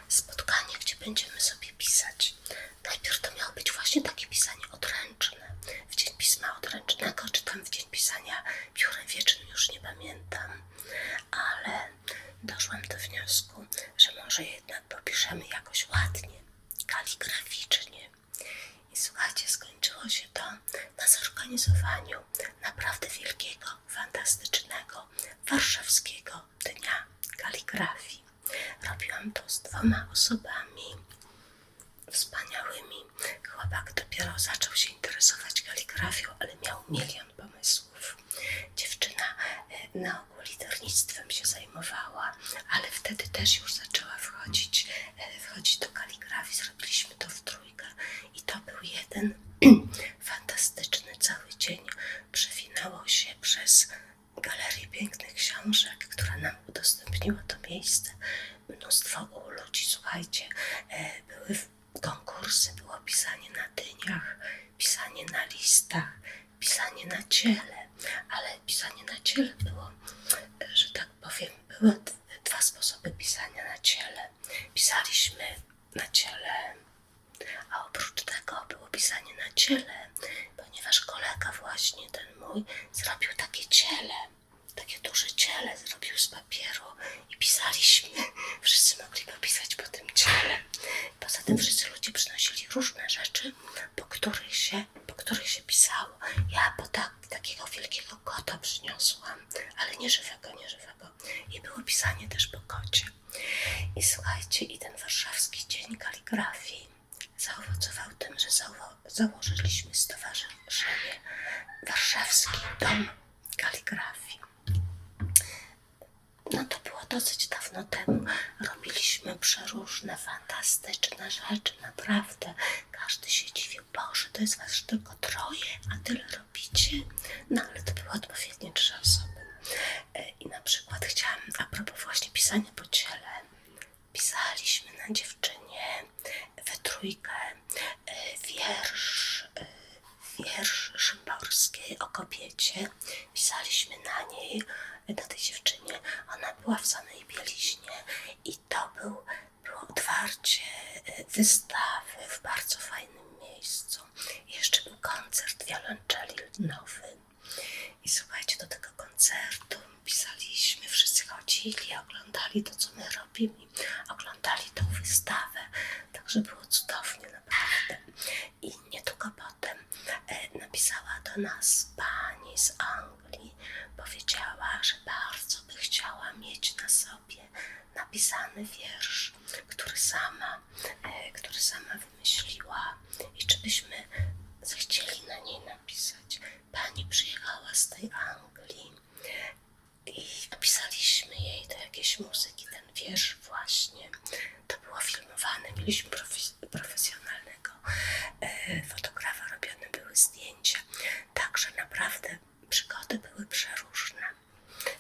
spotkanie, gdzie będziemy sobie pisać. Najpierw to miało być właśnie takie pisanie odręczne, w Dzień Pisma Odręcznego, czy tam w Dzień Pisania piórem wiecznym, już nie pamiętam, ale doszłam do wniosku, że może jednak popiszemy jakoś ładnie, kaligraficznie. I słuchajcie, skończyło się to na zorganizowaniu naprawdę wielkiego, fantastycznego, warszawskiego Dnia Kaligrafii. Robiłam to z 2 osobami wspaniałymi. Chłopak dopiero zaczął się interesować kaligrafią, ale miał 1 000 000 pomysłów. Dziewczyna na ogół liternictwem się zajmowała, ale wtedy też już zaczęła wchodzić do kaligrafii. Zrobiliśmy to w 3 i to był jeden fantastyczny cały dzień. Przewinęło się przez Galerię Pięknych Książek, która nam udostępniła to miejsce. Mnóstwo ludzi, słuchajcie, były konkursy, było pisanie na dyniach, pisanie na listach, pisanie na ciele, ale pisanie na ciele było, że tak powiem, były 2 sposoby pisania na ciele. Pisaliśmy na ciele, a oprócz tego było pisanie na ciele, ponieważ kolega właśnie ten mój zrobił takie ciele takie duże ciele zrobił z papieru i pisaliśmy. Wszyscy mogli popisać po tym ciele. Poza tym wszyscy ludzie przynosili różne rzeczy, po których się pisało. Ja takiego wielkiego kota przyniosłam, ale nie żywego. I było pisanie też po kocie. I słuchajcie, i ten warszawski dzień kaligrafii zaowocował tym, że założyliśmy stowarzyszenie Warszawski Dom Kaligrafii. No to było dosyć dawno temu. Robiliśmy przeróżne, fantastyczne rzeczy, naprawdę. Każdy się dziwił, Boże, to jest was tylko 3, a tyle robicie. No ale to były odpowiednie 3 osoby. I na przykład chciałam, a propos właśnie pisania po ciele, pisaliśmy na dziewczynie we trójkę wiersz Szymborskiej o kobiecie. Pisaliśmy na niej, na tej dziewczynie. Ona była w samej bieliźnie i to było otwarcie wystawy w bardzo fajnym miejscu. I jeszcze był koncert wiolonczeli Lydnowy. I słuchajcie, do tego koncertu pisaliśmy, wszyscy chodzili, oglądali to, co my robimy, oglądali tą wystawę, także było cudownie, naprawdę. I niedługo potem napisała do nas pani z Anglii, powiedziała, że bardzo by chciała mieć na sobie napisany wiersz, który sama wymyśliła i czy byśmy zechcieli na niej napisać. Pani przyjechała z tej Anglii i napisaliśmy jej do jakiejś muzyki ten wiersz właśnie. To było filmowane, mieliśmy profesjonalnego fotografa, robione były zdjęcia. Także naprawdę przygody były przeróżne.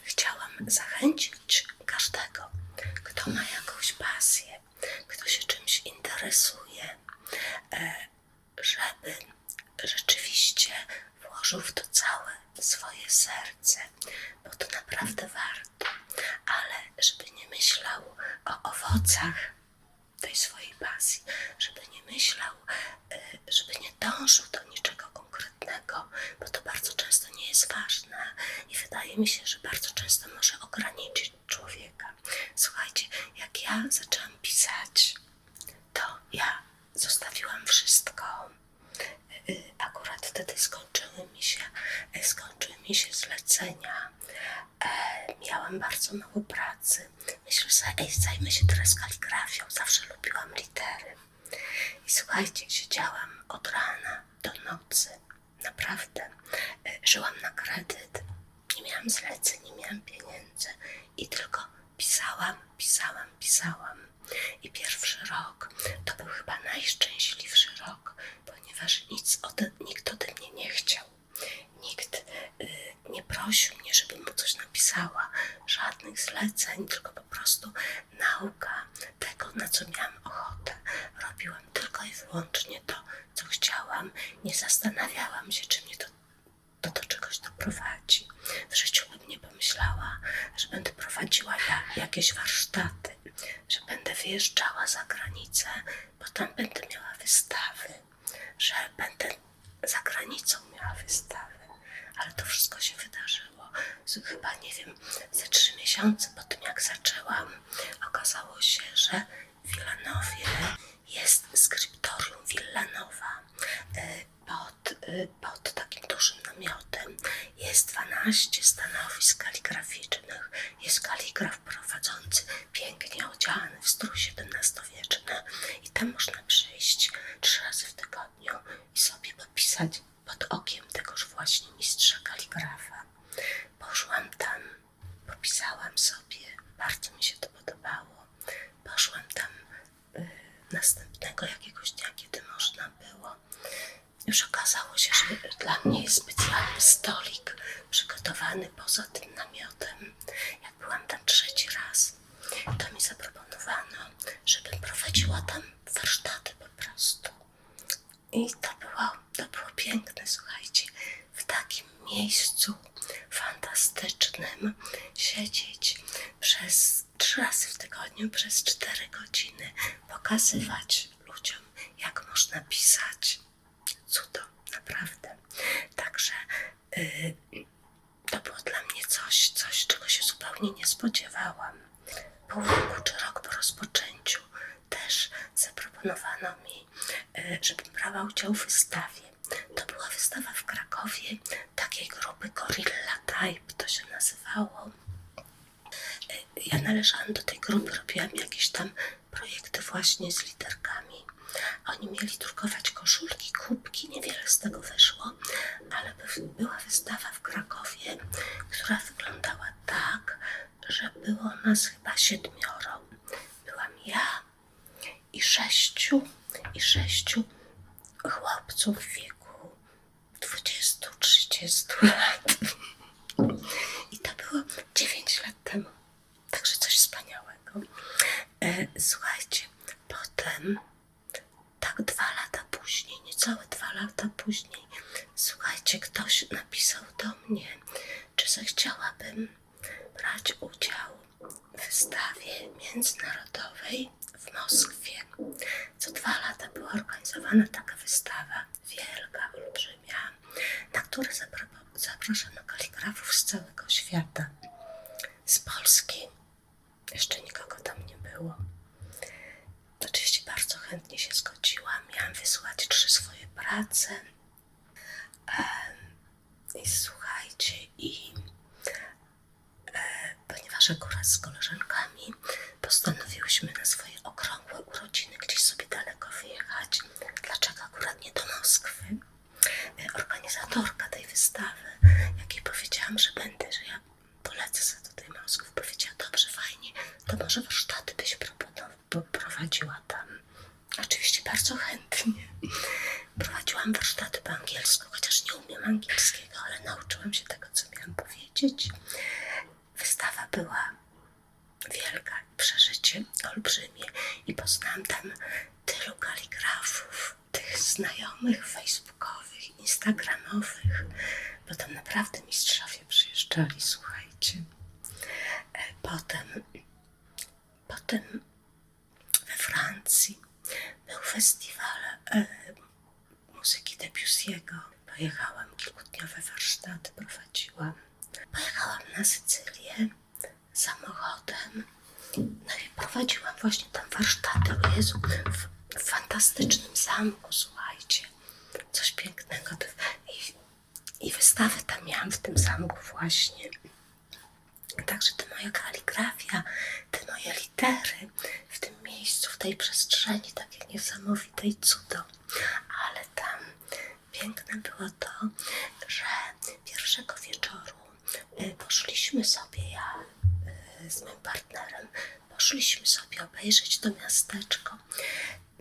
Chciałam zachęcić każdego, kto ma jakąś pasję, kto się czymś interesuje, żeby rzeczywiście włożył w to całe swoje serce, bo to naprawdę warto, ale żeby nie myślał o owocach tej swojej pasji, żeby nie myślał, żeby nie dążył do niczego konkretnego, bo to bardzo często nie jest ważne i wydaje mi się, że bardzo często może ograniczyć człowieka. Słuchajcie, jak ja zaczęłam pisać, to ja zostawiłam wszystko. Akurat wtedy skończyły mi się zlecenia. Miałam bardzo mało pracy. Myślę sobie, zajmę się teraz kaligrafią. Zawsze lubiłam litery. I słuchajcie, siedziałam od rana do nocy. Naprawdę. Żyłam na kredyt. Nie miałam zleceń, nie miałam pieniędzy. I tylko pisałam. I pierwszy rok to był chyba najszczęśliwszy rok, ponieważ nikt ode mnie nie chciał. Nikt nie prosił mnie, żebym mu coś napisała. Żadnych zleceń, tylko po prostu nauka tego, na co miałam ochotę. Robiłam tylko i wyłącznie to, co chciałam. Nie zastanawiałam się, czy mnie to do czegoś doprowadzi. W życiu bym nie pomyślała, że będę prowadziła jakieś warsztaty, że będę wyjeżdżała za granicę, bo tam będę miała wystawy, że będę za granicą miała wystawy. Ale to wszystko się wydarzyło. Chyba, nie wiem, ze 3 miesiące po tym, jak zaczęłam, okazało się, że w Wilanowie jest skryptorium Wilanowa. Pod takim dużym namiotem jest 12 stanowisk kaligraficznych. Jest kaligraf prowadzący, pięknie odziany w strój XVII-wieczny i tam można przyjść 3 razy w tygodniu i sobie popisać pod okiem tegoż właśnie mistrza kaligrafa. Poszłam tam, popisałam sobie, bardzo mi się to podobało. Poszłam tam następnego jakiegoś dnia, kiedy można było. Już okazało się, że dla mnie jest specjalny stolik przygotowany poza tym namiotem. Jak byłam tam 3. raz, to mi zaproponowano, żebym prowadziła tam warsztaty po prostu. I to było piękne, słuchajcie, w takim miejscu fantastycznym siedzieć przez 3 razy w tygodniu, przez 4 godziny, pokazywać ludziom, jak można pisać. Cudo, naprawdę. Także To było dla mnie coś, czego się zupełnie nie spodziewałam. Pół roku czy rok po rozpoczęciu też zaproponowano mi, żebym brała udział w wystawie. To była wystawa w Krakowie takiej grupy Gorilla Type, to się nazywało. Ja należałam do tej grupy, robiłam jakieś tam projekty właśnie z literkami. Oni mieli drukować koszulki, kubki, niewiele z tego wyszło, ale była wystawa w Krakowie, która wyglądała tak, że było nas chyba 7. Byłam ja i sześciu chłopców w wieku 20-30 lat. I to było 9 lat temu. Także coś wspaniałego. Słuchajcie, potem, tak 2 lata później, niecałe 2 lata później, słuchajcie, ktoś napisał do mnie, czy zechciałabym brać udział w wystawie międzynarodowej w Moskwie. Co 2 lata była organizowana taka wystawa, wielka, olbrzymia, na którą zapraszano kaligrafów z całego świata. Z Polski jeszcze nikogo tam nie było. Oczywiście bardzo chętnie się zgodziłam. Miałam wysłać 3 swoje prace. I słuchajcie, ponieważ akurat z koleżankami postanowiłyśmy na swoje okrągłe urodziny gdzieś sobie daleko wyjechać. Dlaczego akurat nie do Moskwy? Organizatorka tej wystawy, jak jej powiedziałam, że ja polecę sobie do tej Moskwy, powiedziała, dobrze, fajnie, to może warsztaty byś prowadziła tam. Oczywiście bardzo chętnie. Prowadziłam warsztaty po angielsku, chociaż nie umiem angielskiego, ale nauczyłam się tego, co miałam powiedzieć. Wystawa była wielka, przeżycie olbrzymie i poznałam tam tylu kaligrafów, tych znajomych facebookowych, instagramowych, bo tam naprawdę mistrzowie przyjeżdżali, słuchajcie. Potem we Francji był festiwal muzyki Debussy'ego. Pojechałam, kilkudniowe warsztaty prowadziłam. Pojechałam na Sycylię samochodem. No i prowadziłam właśnie tam warsztaty. O Jezu, w fantastycznym zamku, słuchajcie. Coś pięknego. I wystawę tam miałam w tym zamku właśnie. Także ta moja kaligrafia, te moje litery w tym miejscu, w tej przestrzeni, takie niesamowite i cudo. Ale tam piękne było to, że pierwszego wieczoru poszliśmy sobie, ja z moim partnerem, poszliśmy sobie obejrzeć to miasteczko.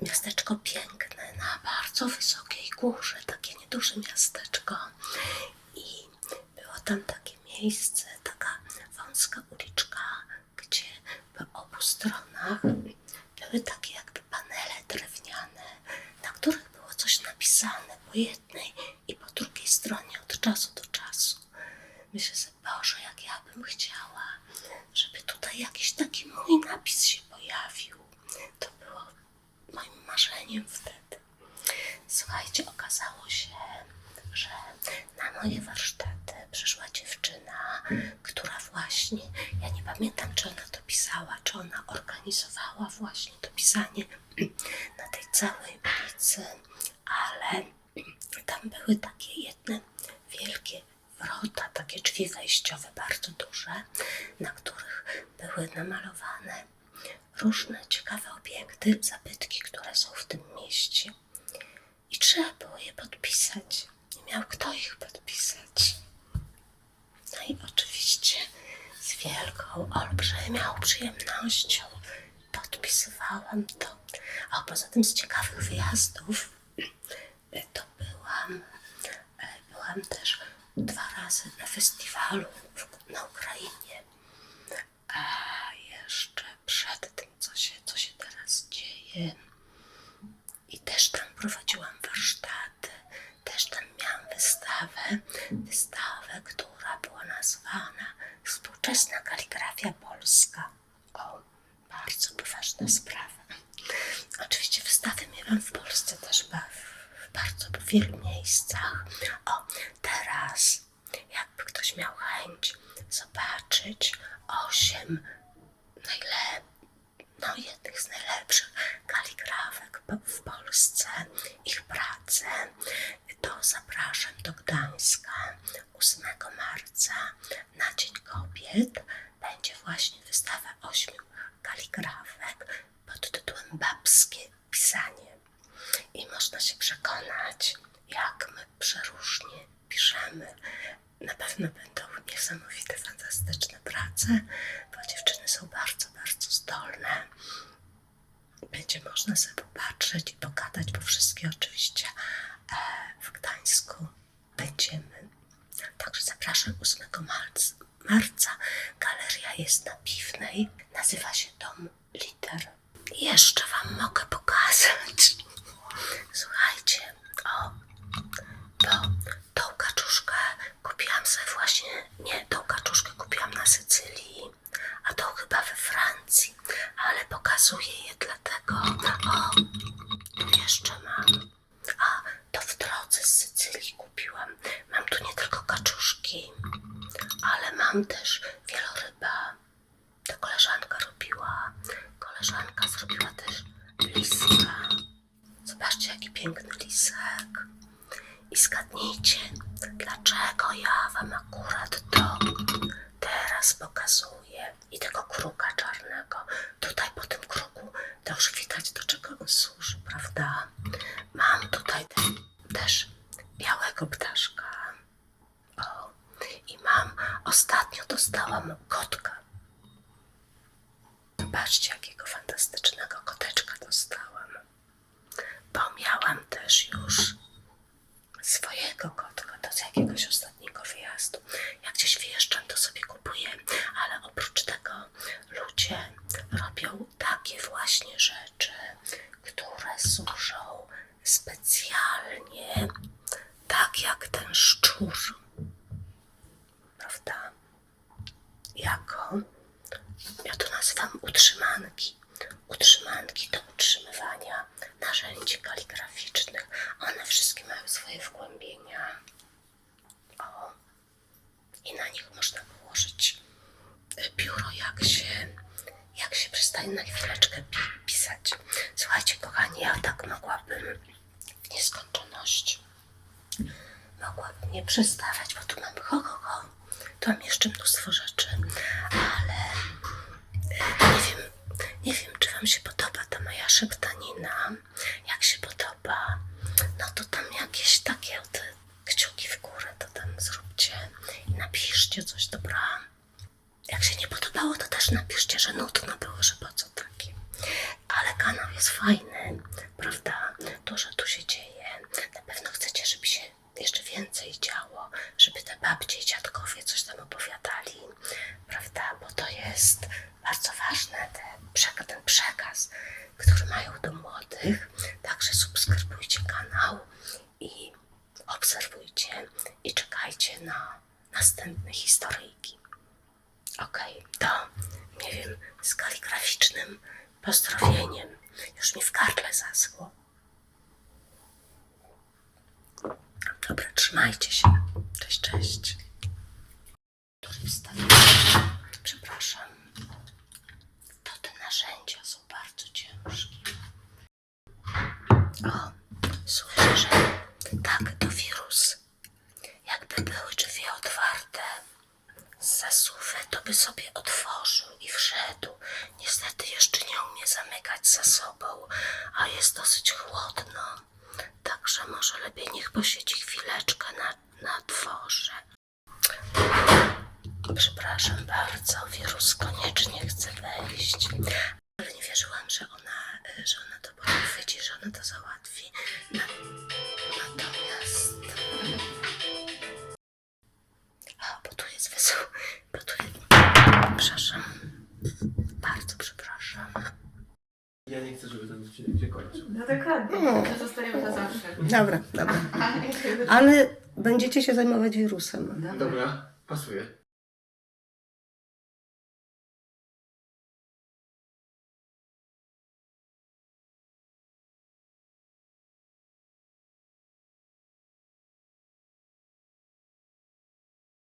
Miasteczko piękne, na bardzo wysokiej górze, takie nieduże miasteczko. I było tam takie miejsce, taka wąska uliczka, gdzie po obu stronach były takie jakby panele drewniane, na których było coś napisane po jednej i po drugiej stronie od czasu do czasu. Myślę sobie, Boże, jak ja bym chciała, żeby tutaj jakiś taki mój napis się pojawił. To było moim marzeniem wtedy. Słuchajcie, okazało się, że na moje warsztaty przyszła dziewczyna, która właśnie, ja nie pamiętam, czy ona to pisała, czy ona organizowała właśnie to pisanie na tej całej ulicy, ale tam były takie jedne wielkie wrota, takie drzwi wejściowe, bardzo duże, na których były namalowane różne ciekawe obiekty, zabytki, które są w tym mieście. I trzeba było je podpisać. Nie miał kto ich podpisać. No i oczywiście z wielką, olbrzymią przyjemnością podpisywałam to. A poza tym z ciekawych wyjazdów to byłam też 2 razy na festiwalu na Ukrainie. A jeszcze przed tym, co się teraz dzieje. I też tam prowadziłam warsztaty, też tam miałam wystawę, która była nazwana Współczesna kaligrafia polska. O, bardzo poważna sprawa. Oczywiście wystawy miałam w Polsce też w bardzo wielu miejscach. O, teraz jakby ktoś miał chęć zobaczyć 8 jednych z najlepszych kaligrafek w Polsce, ich pracę, to zapraszam do Gdańska 8 marca na Dzień Kobiet. Będzie właśnie wystawa 8 kaligrafek pod tytułem Babskie pisanie. I można się przekonać, jak my przeróżnie piszemy. Na pewno będą niesamowite, fantastyczne prace, bo dziewczyny są bardzo, bardzo zdolne. Będzie można sobie popatrzeć i pogadać, bo wszystkie oczywiście w Gdańsku będziemy. Także zapraszam 8 marca. Galeria jest na Piwnej. Nazywa się Dom Liter. I jeszcze wam mogę pokazać. Słuchajcie, bo tą kaczuszkę kupiłam sobie właśnie, nie, tą kaczuszkę kupiłam na Sycylii, a tą chyba we Francji, ale pokazuję je dlatego, tu jeszcze mam, to w drodze z Sycylii kupiłam. Mam tu nie tylko kaczuszki, ale mam też wieloryba. To koleżanka robiła. Koleżanka zrobiła też liska. Zobaczcie, jaki piękny lisek. I zgadnijcie, dlaczego ja wam akurat to teraz pokazuję. I tego kruka czarnego. Tutaj po tym kruku to już widać, do czego on służy, prawda? Mam tutaj też białego ptaszka. I ostatnio dostałam kotka. Zobaczcie, jakiego fantastycznego koteczka dostałam. Bo miałam też już swojego kotka, to z jakiegoś ostatniego wyjazdu. Jak gdzieś wyjeżdżam, to sobie kupuję, ale oprócz tego ludzie robią takie właśnie rzeczy, które służą specjalnie, tak jak ten szczur, prawda? Ja to nazywam utrzymanki. Utrzymanki do utrzymywania narzędzi kaligraficznych. One wszystkie mają swoje wgłębienia. I na nich można położyć biuro, jak się przestaje na chwileczkę pisać. Słuchajcie, kochani, ja tak mogłabym w nieskończoność. Mogłabym nie przestawać, bo tu mam tu mam jeszcze mnóstwo rzeczy, ale nie wiem, czy wam się podoba ta moja szeptanina. Jak się podoba, no to tam jakieś takie kciuki w górę to tam zróbcie i napiszcie coś, dobra? Jak się nie podobało, to też napiszcie, że nudno było, że po co takie. Ale kanał jest fajny, prawda? Dużo tu się dzieje. Na pewno chcecie, żeby się jeszcze więcej działo, żeby te babcie i dziadkowie coś tam opowiadali, prawda? Bo to jest bardzo ważne, ten przekaz, który mają do młodych. Także subskrybujcie kanał i obserwujcie i czekajcie na następne historyjki. Okej, to nie wiem, z kaligraficznym pozdrowieniem. Już mi w gardle zaschło. Dobra, trzymajcie się. Cześć, cześć. Przepraszam. To te narzędzia są bardzo ciężkie. Słyszę, że tak, to wirus. Jakby były drzwi otwarte z zasuwy, to by sobie otworzył i wszedł. Niestety jeszcze nie umie zamykać za sobą, a jest dosyć chłodno. Także może lepiej niech posiedzi chwileczkę na dworze. Przepraszam bardzo, wirus koniecznie chce wejść. Ale nie wierzyłam, że ona to pochwyci, że ona to załatwi. Natomiast... bo tu jest wesoło. Przepraszam. Bardzo przepraszam. Ja nie chcę, żeby ten odcinek się kończył. No dokładnie, to zostajemy na zawsze. Dobra. Ale będziecie się zajmować wirusem. Dobra, pasuje.